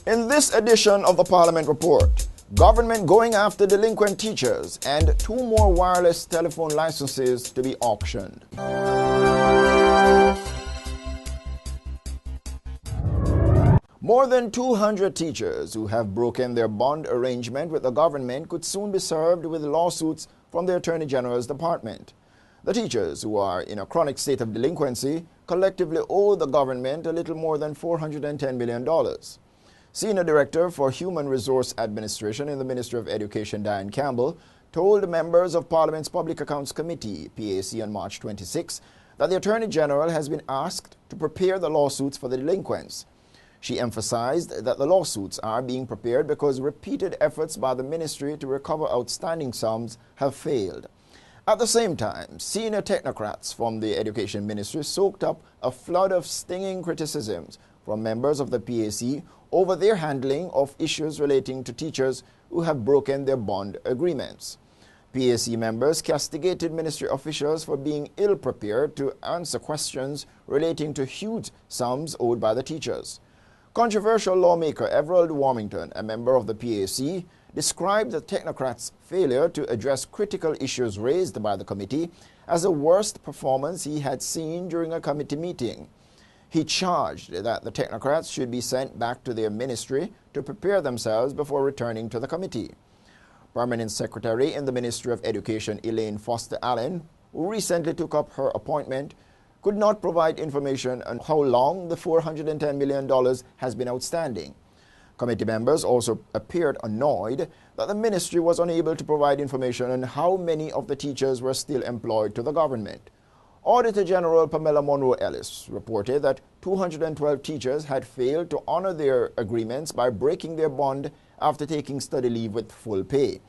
In this edition of the Parliament Report, government going after delinquent teachers and 2 more wireless telephone licenses to be auctioned. More than 200 teachers who have broken their bond arrangement with the government could soon be served with lawsuits from the Attorney General's department. The teachers, who are in a chronic state of delinquency, collectively owe the government a little more than $410 million. Senior Director for Human Resource Administration in the Ministry of Education, Diane Campbell, told members of Parliament's Public Accounts Committee, PAC, on March 26 that the Attorney General has been asked to prepare the lawsuits for the delinquents. She emphasized that the lawsuits are being prepared because repeated efforts by the ministry to recover outstanding sums have failed. At the same time, senior technocrats from the Education Ministry soaked up a flood of stinging criticisms from members of the PAC over their handling of issues relating to teachers who have broken their bond agreements. PAC members castigated ministry officials for being ill-prepared to answer questions relating to huge sums owed by the teachers. Controversial lawmaker Everald Warmington, a member of the PAC, described the technocrats' failure to address critical issues raised by the committee as the worst performance he had seen during a committee meeting. He charged that the technocrats should be sent back to their ministry to prepare themselves before returning to the committee. Permanent Secretary in the Ministry of Education Elaine Foster Allen, who recently took up her appointment, could not provide information on how long the $410 million has been outstanding. Committee members also appeared annoyed that the ministry was unable to provide information on how many of the teachers were still employed to the government. Auditor General Pamela Monroe-Ellis reported that 212 teachers had failed to honor their agreements by breaking their bond after taking study leave with full pay.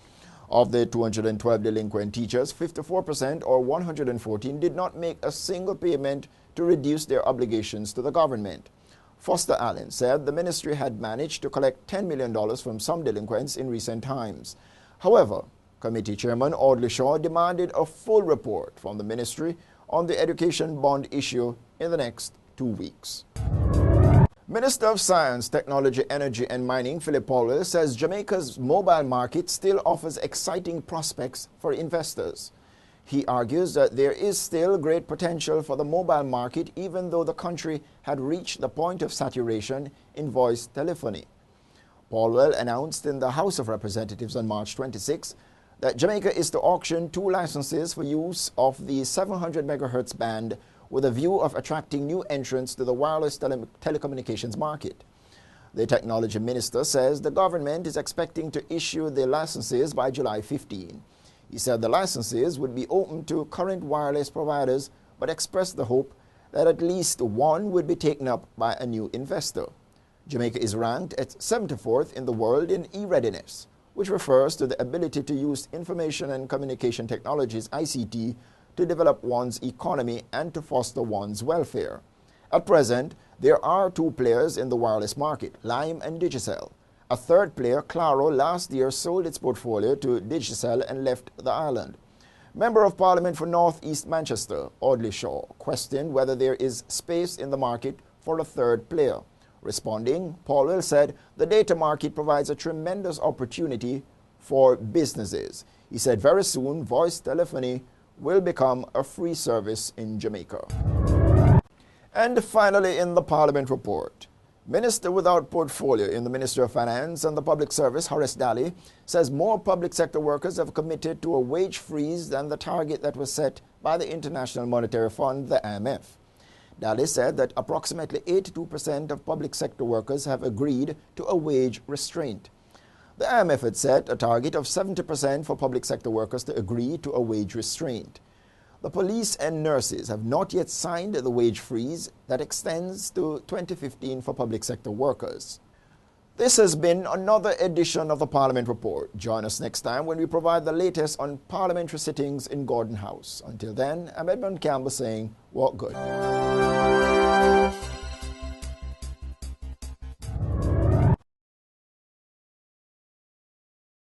Of the 212 delinquent teachers, 54% or 114 did not make a single payment to reduce their obligations to the government. Foster Allen said the ministry had managed to collect $10 million from some delinquents in recent times. However, Committee Chairman Audley Shaw demanded a full report from the ministry on the education bond issue in the next 2 weeks. Minister of Science, Technology, Energy and Mining Philip Powell says Jamaica's mobile market still offers exciting prospects for investors. He argues that there is still great potential for the mobile market even though the country had reached the point of saturation in voice telephony. Powell announced in the House of Representatives on March 26 that Jamaica is to auction 2 licenses for use of the 700 MHz band with a view of attracting new entrants to the wireless telecommunications market. The technology minister says the government is expecting to issue the licenses by July 15. He said the licenses would be open to current wireless providers, but expressed the hope that at least one would be taken up by a new investor. Jamaica is ranked at 74th in the world in e-readiness, which refers to the ability to use information and communication technologies, ICT, to develop one's economy and to foster one's welfare. At present, there are 2 players in the wireless market, Lime and Digicel. A third player, Claro, last year sold its portfolio to Digicel and left the island. Member of Parliament for North East Manchester, Audley Shaw, questioned whether there is space in the market for a third player. Responding, Powell said the data market provides a tremendous opportunity for businesses. He said very soon voice telephony will become a free service in Jamaica. And finally, in the Parliament Report, Minister without portfolio in the Ministry of Finance and the Public Service, Horace Daly, says more public sector workers have committed to a wage freeze than the target that was set by the International Monetary Fund, the IMF. Daly said that approximately 82% of public sector workers have agreed to a wage restraint. The IMF had set a target of 70% for public sector workers to agree to a wage restraint. The police and nurses have not yet signed the wage freeze that extends to 2015 for public sector workers. This has been another edition of the Parliament Report. Join us next time when we provide the latest on parliamentary sittings in Gordon House. Until then, I'm Edmund Campbell saying, walk good.